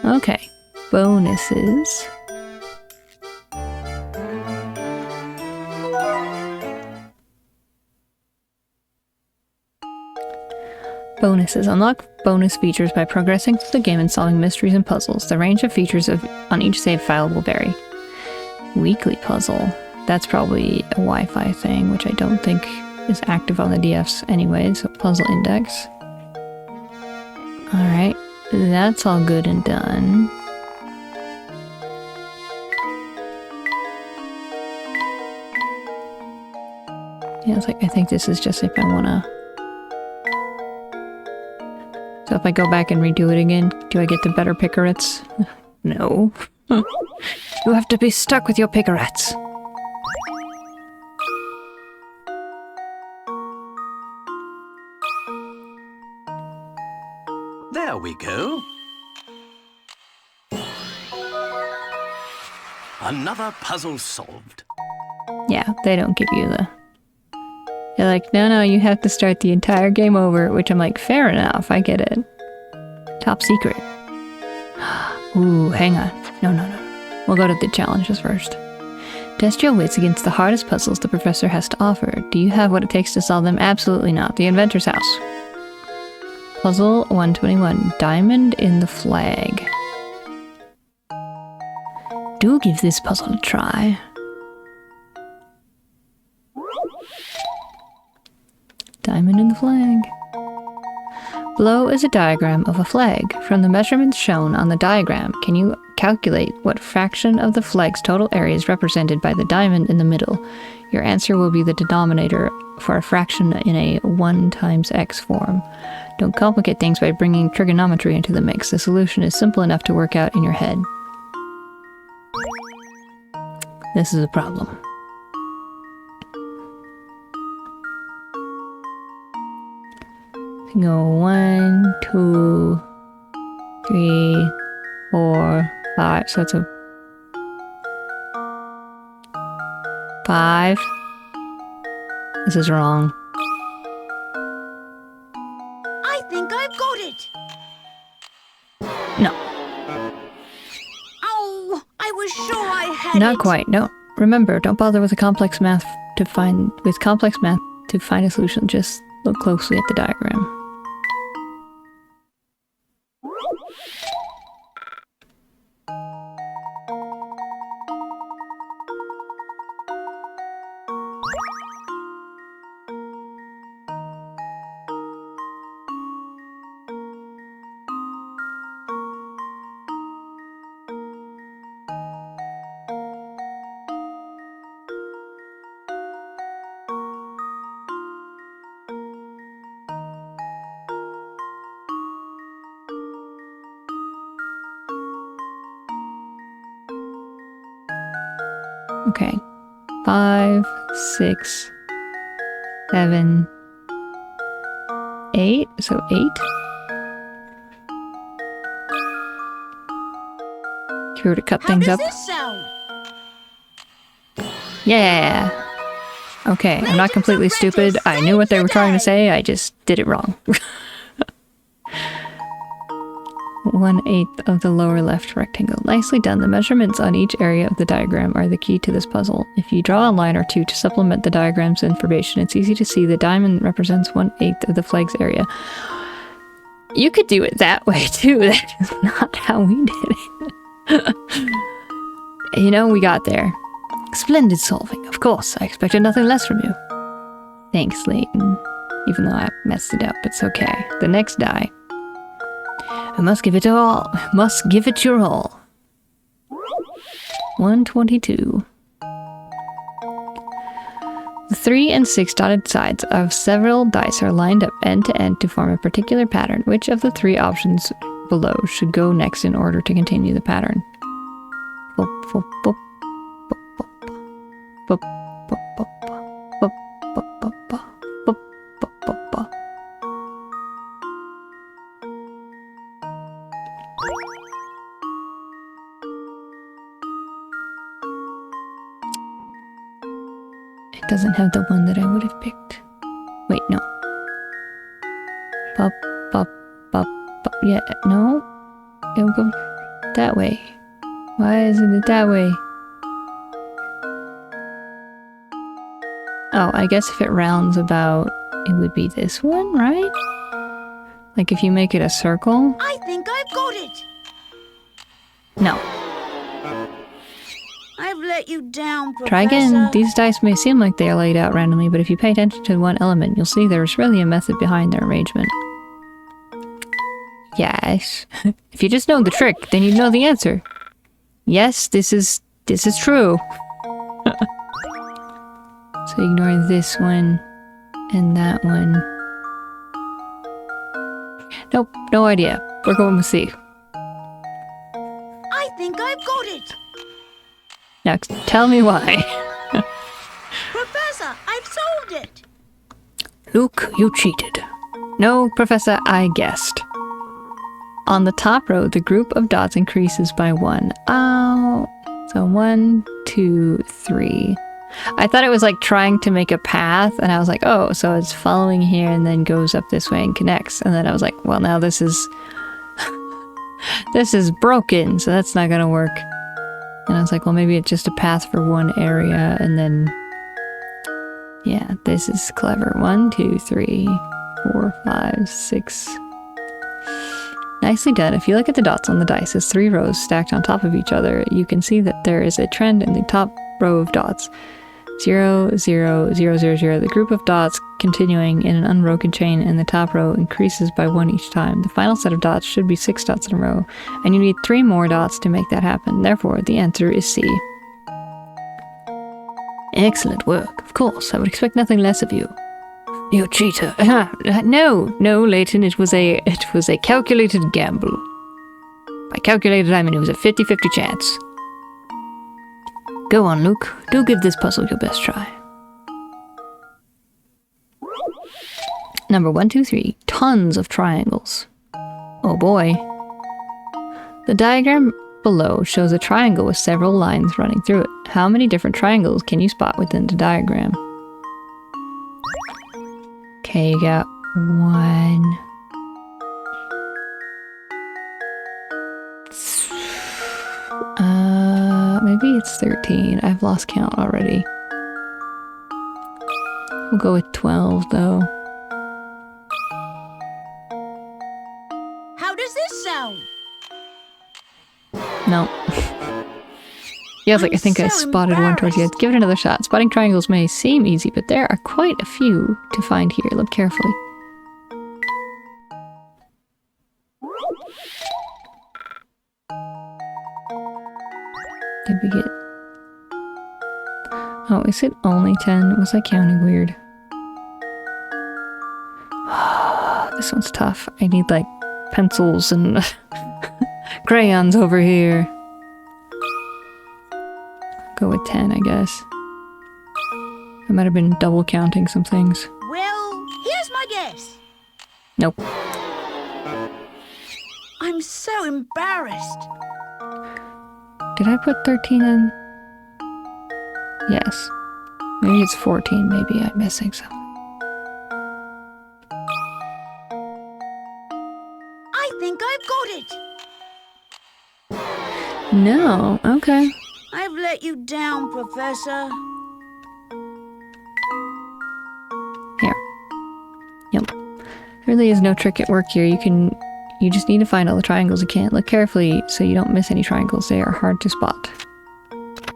Okay. Bonuses. Bonuses. Unlock bonus features by progressing through the game and solving mysteries and puzzles. The range of features on each save file will vary. Weekly puzzle. That's probably a Wi-Fi thing, which I don't think is active on the DFs anyway, so puzzle index. Alright, that's all good and done. Yeah, it's like, I think this is just if I wanna... So if I go back and redo it again, do I get the better picarets? No. You have to be stuck with your picarets. There we go. Another puzzle solved. Yeah, they don't give you the... They're like, no, you have to start the entire game over, which I'm like, fair enough, I get it. Top secret. Ooh, hang on. No. We'll go to the challenges first. Test your wits against the hardest puzzles the professor has to offer. Do you have what it takes to solve them? Absolutely not. The inventor's house. Puzzle 121. Diamond in the flag. Do give this puzzle a try. Diamond in the flag. Below is a diagram of a flag. From the measurements shown on the diagram, can you calculate what fraction of the flag's total area is represented by the diamond in the middle? Your answer will be the denominator for a fraction in a 1 times x form. Don't complicate things by bringing trigonometry into the mix. The solution is simple enough to work out in your head. This is a problem. Go 1, 2, 3, 4, 5. So it's a 5. This is wrong. I think I've got it. No. Oh, I was sure I had it. Not quite. No. Remember, don't bother with complex math to find a solution. Just look closely at the diagram. Okay. 5, 6, 7, 8. So 8. If you were to cut things up. How does this sound? Yeah. Okay, I'm not completely stupid. I knew what they were trying to say. I just did it wrong. 1/8 of the lower left rectangle. Nicely done. The measurements on each area of the diagram are the key to this puzzle. If you draw a line or two to supplement the diagram's information, it's easy to see the diamond represents 1/8 of the flag's area. You could do it that way too. That is not how we did it. You know, we got there. Splendid solving. Of course, I expected nothing less from you. Thanks, Layton. Even though I messed it up, it's okay. The next die. I must give it all. Must give it your all. 122. The 3 and 6 dotted sides of several dice are lined up end to end to form a particular pattern. Which of the 3 options below should go next in order to continue the pattern? Boop, boop, boop, boop, boop, boop, boop, boop, boop, boop, boop, boop, boop, boop, boop. It doesn't have the one that I would have picked. Wait, no. Pop, pop, pop, pop. Yeah, no. It'll go. That way. Why isn't it that way? Oh, I guess if it rounds about, it would be this one, right? Like if you make it a circle? I think I've got it. No. I've let you down, Professor. Try again. These dice may seem like they are laid out randomly, but if you pay attention to one element, you'll see there is really a method behind their arrangement. Yes. If you just know the trick, then you know the answer. Yes, this is true. So ignore this one and that one. Nope, no idea. We're going with C. I think I've got it. Next, tell me why. Professor, I've solved it. Luke, you cheated. No, Professor, I guessed. On the top row, the group of dots increases by 1. Oh, so 1, 2, 3. I thought it was like trying to make a path, and I was like, oh, so it's following here and then goes up this way and connects. And then I was like, well, now this is this is broken, so that's not gonna work. And I was like, well, maybe it's just a path for one area, and then yeah, this is clever. 1, 2, 3, 4, 5, 6. Nicely done. If you look at the dots on the dice as 3 rows stacked on top of each other, you can see that there is a trend in the top row of dots. 0, 0, 0, 0, 0. The group of dots continuing in an unbroken chain in the top row increases by 1 each time. The final set of dots should be 6 dots in a row, and you need 3 more dots to make that happen. Therefore, the answer is C. Excellent work. Of course, I would expect nothing less of you. You cheater. No, Layton, it was a calculated gamble. By calculated, I mean it was a 50-50 chance. Go on, Luke. Do give this puzzle your best try. Number 1, 2, 3. Tons of triangles. Oh boy. The diagram below shows a triangle with several lines running through it. How many different triangles can you spot within the diagram? Okay, you got 1. Maybe it's 13. I've lost count already. We'll go with 12, though. How does this sound? No. Yeah, I think I spotted one towards the edge. Give it another shot. Spotting triangles may seem easy, but there are quite a few to find here. Look carefully. Did we get... Oh, is it only 10? Was I counting weird? This one's tough. I need, like, pencils and crayons over here. Go with 10, I guess. I might have been double counting some things. Well, here's my guess. Nope. I'm so embarrassed. Did I put 13 in? Yes. Maybe it's 14. Maybe I'm missing something. I think I've got it. No. Okay. I've let you down, Professor. Here. Yep. There really is no trick at work here. You just need to find all the triangles you can. Look carefully so you don't miss any triangles. They are hard to spot.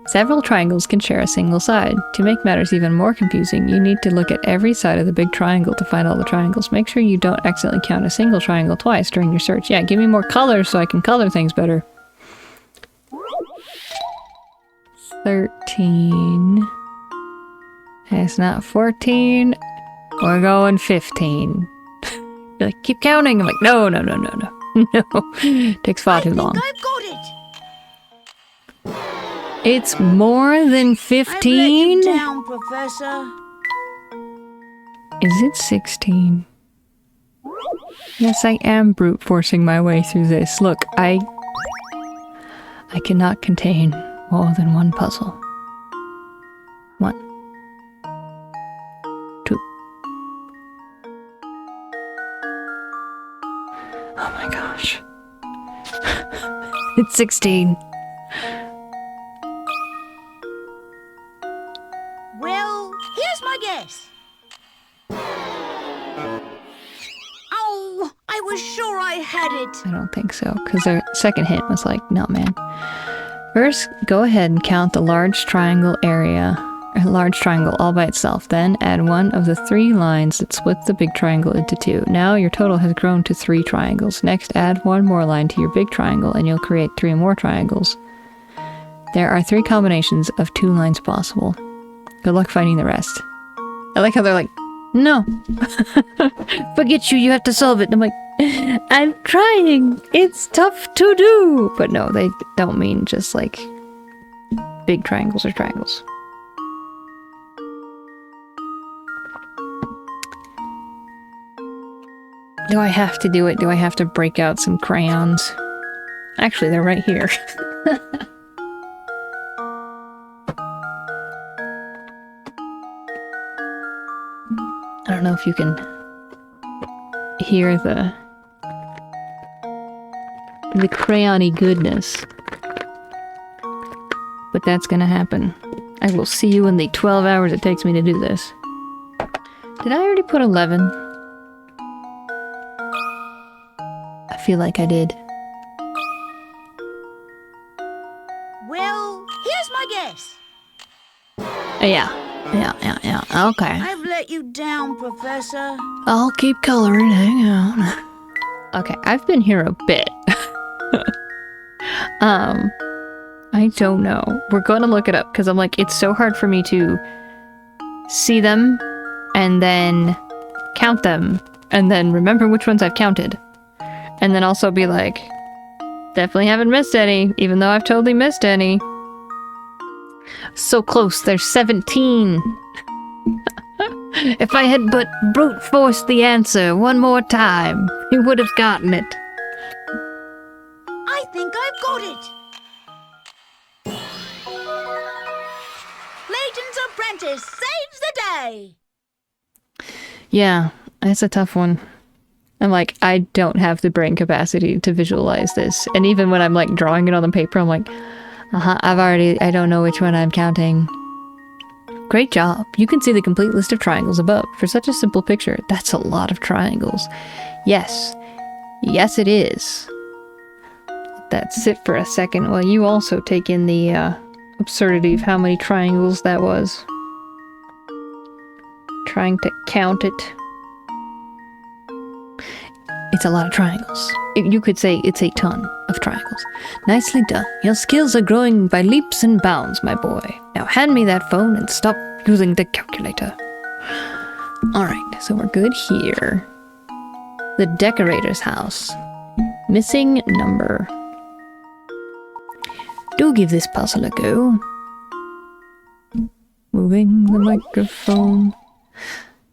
Several triangles can share a single side. To make matters even more confusing, you need to look at every side of the big triangle to find all the triangles. Make sure you don't accidentally count a single triangle twice during your search. Yeah, give me more colors so I can color things better. 13. It's not 14. We're going 15. You're like, keep counting. I'm like, no. No. Takes far too long. I think I've got it. It's more than 15? I've let you down, Professor. Is it 16? Yes, I am brute forcing my way through this. Look, I cannot contain more than one puzzle. 1, 2. Oh my gosh. It's 16. Well, here's my guess. Oh, I was sure I had it. I don't think so, because their second hint was like, no, man. First, go ahead and count the large triangle area, a large triangle all by itself. Then add one of the 3 lines that split the big triangle into 2. Now your total has grown to 3 triangles. Next, add 1 more line to your big triangle and you'll create 3 more triangles. There are 3 combinations of 2 lines possible. Good luck finding the rest. I like how they're like, no. Forget you have to solve it. And I'm like, I'm trying. It's tough to do. But no, they don't mean just like big triangles or triangles. Do I have to do it? Do I have to break out some crayons? Actually, they're right here. I don't know if you can hear the crayon-y goodness. But that's gonna happen. I will see you in the 12 hours it takes me to do this. Did I already put 11? I feel like I did. Well, here's my guess. Yeah. Okay. I've let you down, Professor. I'll keep coloring, hang on. Okay, I've been here a bit. I don't know. We're gonna look it up, because I'm like, it's so hard for me to see them, and then count them, and then remember which ones I've counted. And then also be like, definitely haven't missed any, even though I've totally missed any. So close, there's 17. If I had but brute forced the answer one more time, he would have gotten it. I think I've got it. Layton's apprentice saves the day. Yeah, it's a tough one. I'm like, I don't have the brain capacity to visualize this. And even when I'm like drawing it on the paper, I'm like, I don't know which one I'm counting. Great job. You can see the complete list of triangles above. For such a simple picture, that's a lot of triangles. Yes. Yes, it is. Let that sit for a second while you also take in the absurdity of how many triangles that was. Trying to count it. It's a lot of triangles. You could say it's a ton of triangles. Nicely done. Your skills are growing by leaps and bounds, my boy. Now hand me that phone and stop using the calculator. Alright, so we're good here. The decorator's house. Missing number. Do give this puzzle a go. Moving the microphone.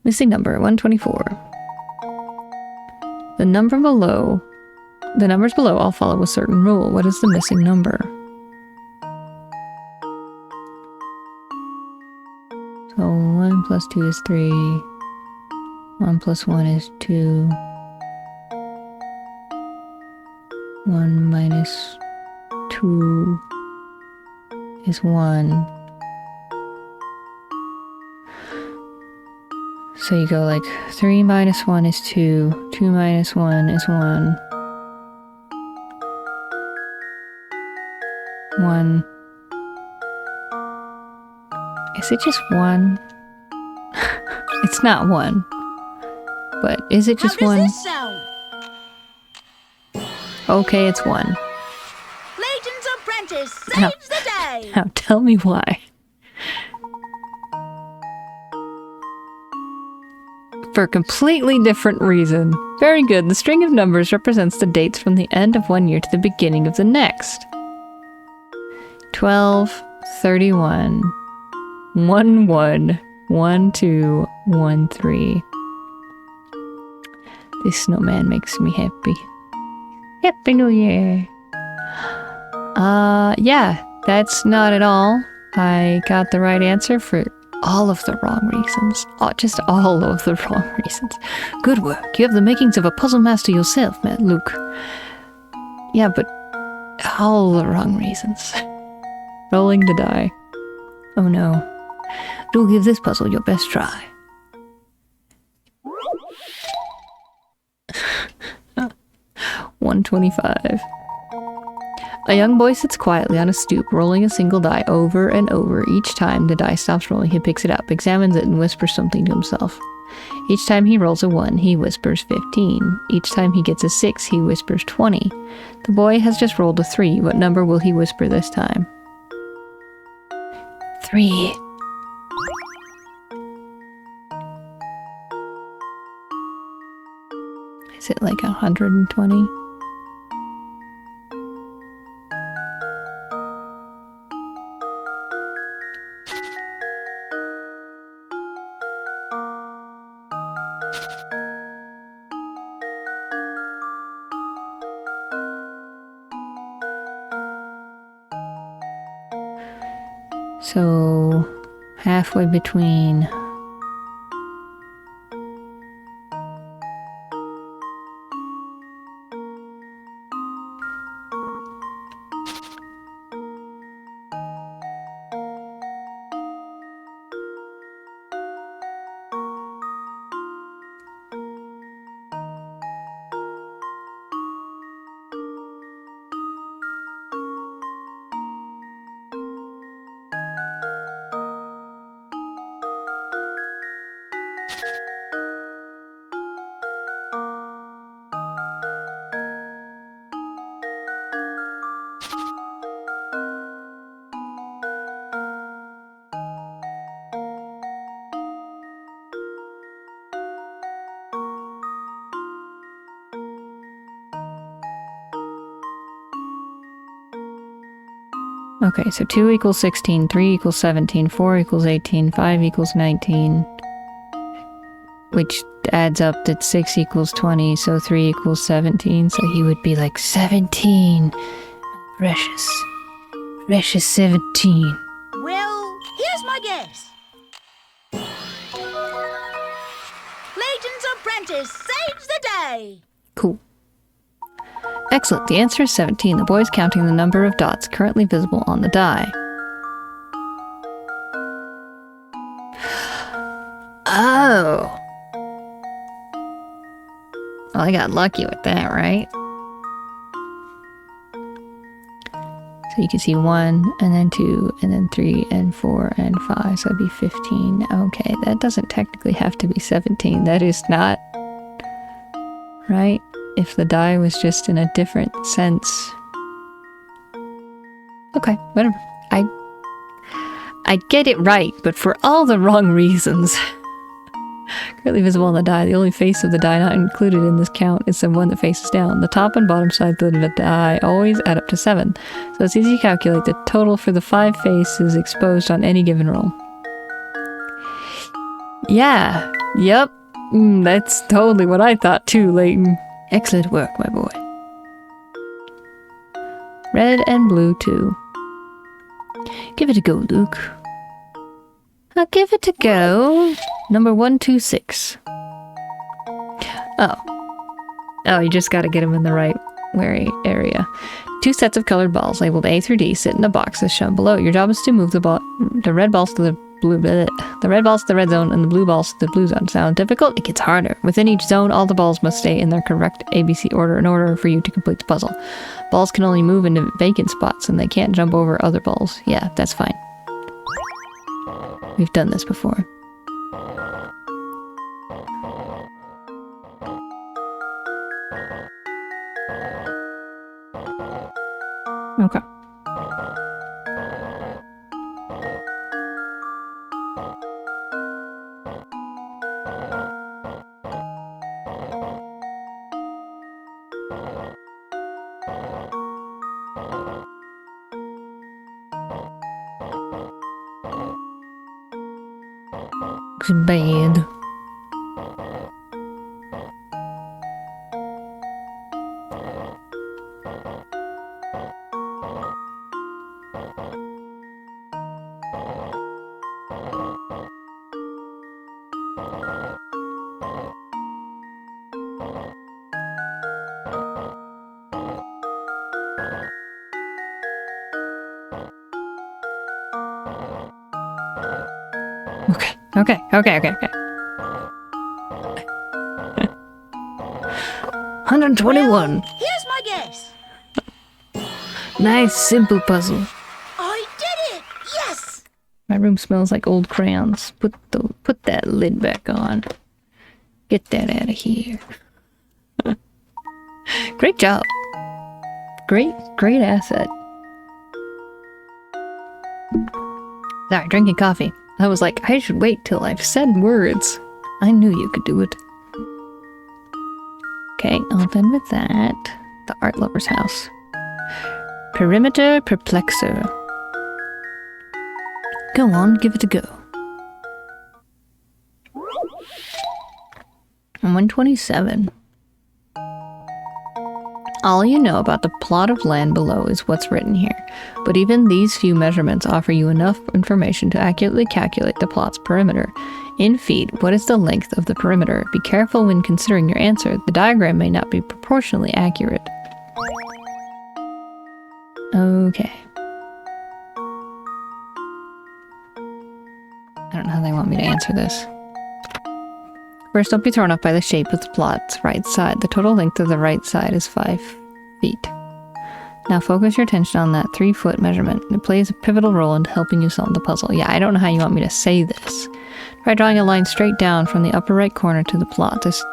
Missing number 124. The numbers below all follow a certain rule. What is the missing number? So 1 plus 2 is 3. 1 plus 1 is 2. 1 minus 2 is 1. So you go like 3 minus 1 is 2. 2 minus 1 is 1. 1. Is it just 1? It's not 1. But is it just 1? How does this sound? Okay, it's 1. Layton's apprentice saves the day. Now tell me why. For a completely different reason. Very good. The string of numbers represents the dates from the end of one year to the beginning of the next. 12, 31, 1, 1, 1, 2, 1, 3. This snowman makes me happy. Happy New Year! Yeah, that's not at all. I got the right answer for all of the wrong reasons. Just all of the wrong reasons. Good work. You have the makings of a puzzle master yourself, Matt Luke. Yeah, but All the wrong reasons. Rolling the die. Oh no. Do give this puzzle your best try. $125. A young boy sits quietly on a stoop, rolling a single die over and over. Each time the die stops rolling, he picks it up, examines it, and whispers something to himself. Each time he rolls a 1, he whispers 15. Each time he gets a 6, he whispers 20. The boy has just rolled a 3. What number will he whisper this time? 3. Is it like 120? So, halfway between. Okay, so 2 equals 16, 3 equals 17, 4 equals 18, 5 equals 19, which adds up that 6 equals 20, so 3 equals 17, so he would be like 17. Precious. Precious 17. Well, here's my guess. Layton's apprentice saves the day. Cool. Excellent, the answer is 17. The boy is counting the number of dots currently visible on the die. Oh. Well, I got lucky with that, right? So you can see 1, and then 2, and then 3, and 4, and 5, so it'd be 15. Okay, that doesn't technically have to be 17. That is not... right? If the die was just in a different sense. Okay, whatever. I get it right, but for all the wrong reasons. Currently visible on the die. The only face of the die not included in this count is the one that faces down. The top and bottom sides of the die always add up to 7. So it's easy to calculate the total for the 5 faces exposed on any given roll. Yeah. Yep. That's totally what I thought too, Layton. Excellent work, my boy. Red and blue too. Give it a go, Luke. I'll give it a go. Number 126. Oh, you just gotta get them in the right area. 2 sets of colored balls labeled A through D sit in a box as shown below. Your job is to move the red balls to the red balls to the red zone and the blue balls to the blue zone. Sound difficult? It gets harder. Within each zone, all the balls must stay in their correct ABC order in order for you to complete the puzzle. Balls can only move into vacant spots and they can't jump over other balls. Yeah, that's fine. We've done this before. Okay. Looks bad. Okay. 121. Here's my guess. Nice, simple puzzle. I did it! Yes! My room smells like old crayons. Put that lid back on. Get that out of here. Great job. Great asset. Sorry, drinking coffee. I was like, I should wait till I've said words. I knew you could do it. Okay, open with that. The art lover's house. Perimeter perplexer. Go on, give it a go. I'm 127. All you know about the plot of land below is what's written here, but even these few measurements offer you enough information to accurately calculate the plot's perimeter. In feet, what is the length of the perimeter? Be careful when considering your answer. The diagram may not be proportionally accurate. Okay. I don't know how they want me to answer this. First, don't be thrown off by the shape of the plot's right side. The total length of the right side is 5 feet. Now focus your attention on that 3-foot measurement. It plays a pivotal role in helping you solve the puzzle. Yeah, I don't know how you want me to say this. Try drawing a line straight down from the upper right corner to the plot. This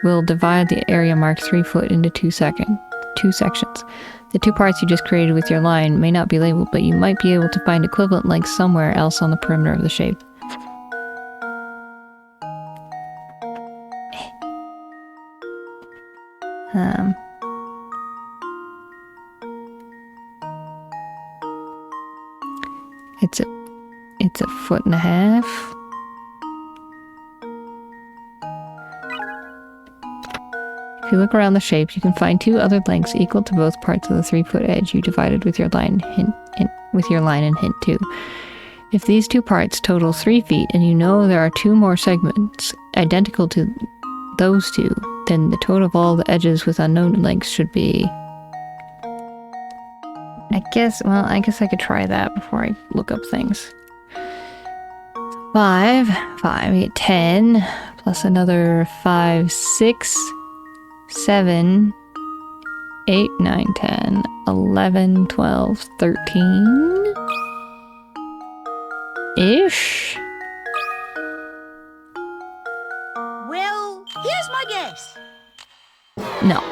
will divide the area marked 3 foot into two sections. The two parts you just created with your line may not be labeled, but you might be able to find equivalent lengths somewhere else on the perimeter of the shape. It's a 1.5 feet. If you look around the shape, you can find 2 other lengths equal to both parts of the 3-foot edge you divided with your line and hint 2. If these 2 parts total 3 feet, and you know there are 2 more segments identical to those 2, then the total of all the edges with unknown lengths should be... I guess I could try that before I look up things. 5, 8, 10, plus another 5, 6, 7, 8, 9, 10, 11, 12, 13... ish? Well, here's my guess. No.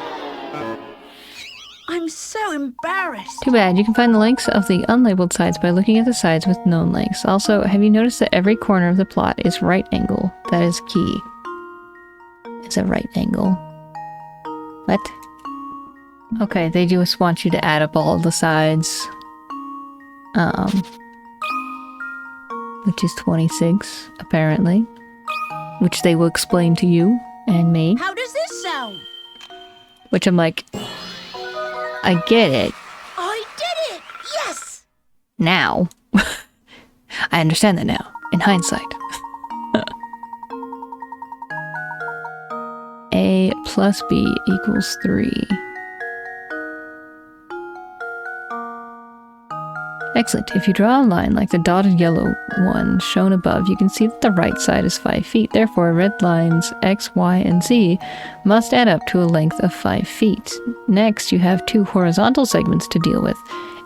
I'm so embarrassed. Too bad. You can find the lengths of the unlabeled sides by looking at the sides with known lengths. Also, have you noticed that every corner of the plot is right angle? That is key. It's a right angle. What? Okay, they just want you to add up all the sides. Which is 26, apparently. Which they will explain to you and me. How does this sound? Which I'm like, I get it. I did it! Yes! Now. I understand that now, in hindsight. A plus B equals 3. Excellent. If you draw a line like the dotted yellow one shown above, you can see that the right side is 5 feet. Therefore, red lines X, Y, and Z must add up to a length of 5 feet. Next, you have 2 horizontal segments to deal with,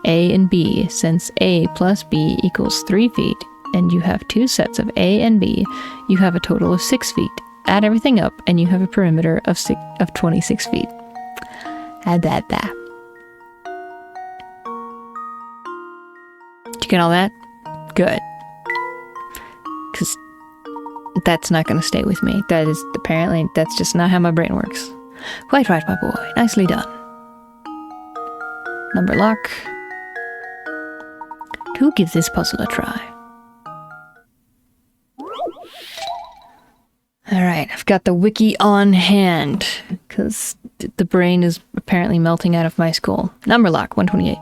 A and B. Since A plus B equals 3 feet, and you have 2 sets of A and B, you have a total of 6 feet. Add everything up, and you have a perimeter of 26 feet. Add that back. Did you get all that? Good. Because that's not going to stay with me. That is, apparently, that's just not how my brain works. Quite right, my boy. Nicely done. Number lock. To give this puzzle a try. Alright, I've got the wiki on hand, because the brain is apparently melting out of my skull. Number lock, 128.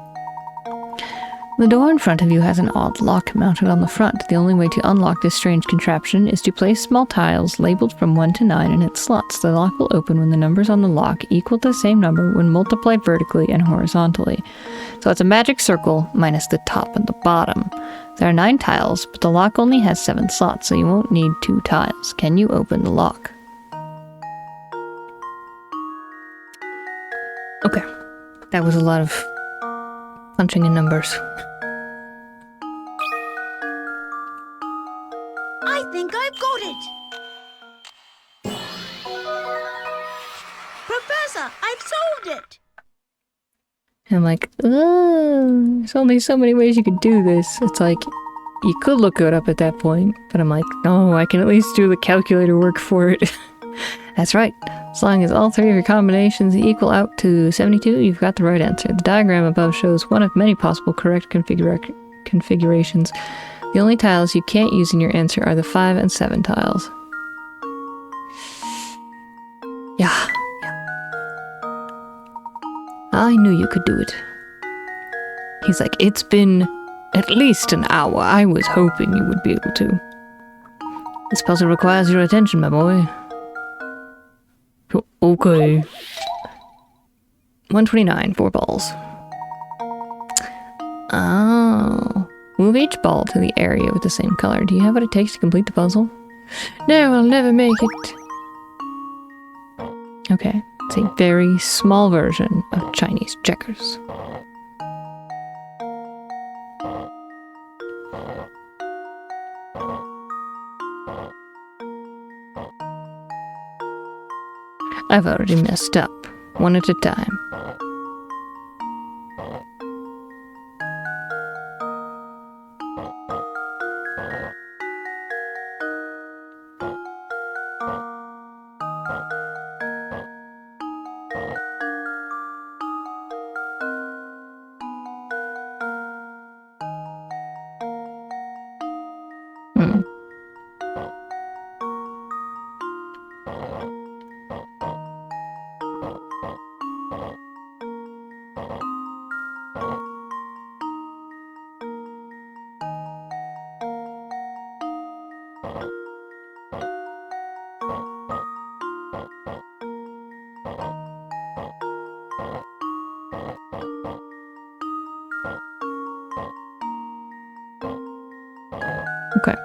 The door in front of you has an odd lock mounted on the front. The only way to unlock this strange contraption is to place small tiles labeled from 1 to 9 in its slots. The lock will open when the numbers on the lock equal the same number when multiplied vertically and horizontally. So it's a magic circle minus the top and the bottom. There are 9 tiles, but the lock only has 7 slots, so you won't need 2 tiles. Can you open the lock? Okay. That was a lot of punching in numbers. I think I've got it. Professor, I've solved it. I'm like, there's only so many ways you could do this. It's like, you could look it up at that point, but I'm like, no, I can at least do the calculator work for it. That's right. As long as all 3 of your combinations equal out to 72, you've got the right answer. The diagram above shows one of many possible correct configurations. The only tiles you can't use in your answer are the 5 and 7 tiles. Yeah. I knew you could do it. He's like, it's been at least an hour. I was hoping you would be able to. This puzzle requires your attention, my boy. Okay. 129, 4 balls. Oh. Move each ball to the area with the same color. Do you have what it takes to complete the puzzle? No, I'll never make it. Okay. It's a very small version of Chinese checkers. I've already messed up, one at a time. Okay.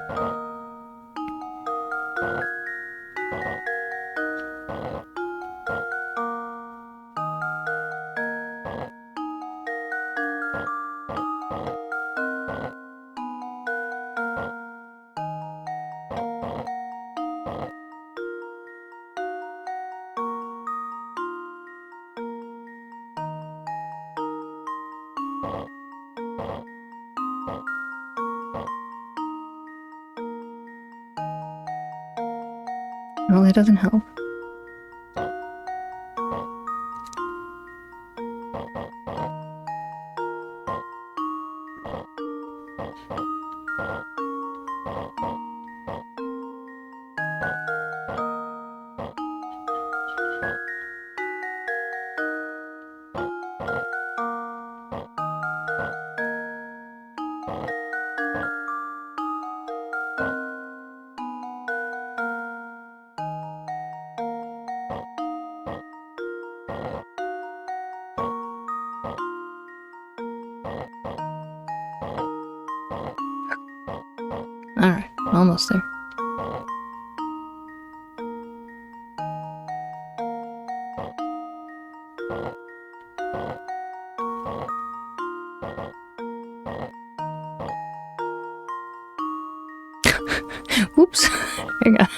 Well, it doesn't help. Alright, almost there. Whoops. Hang on.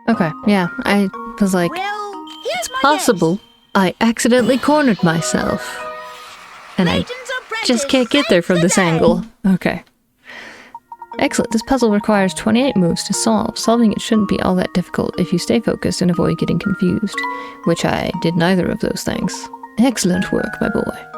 Okay, yeah, I was like, Well, here's my possible I accidentally cornered myself. And I Layton's apprentice just can't get there from this saves the day. angle. Okay. Excellent. This puzzle requires 28 moves to solve. Solving it shouldn't be all that difficult if you stay focused and avoid getting confused, which I did neither of those things. Excellent work, my boy.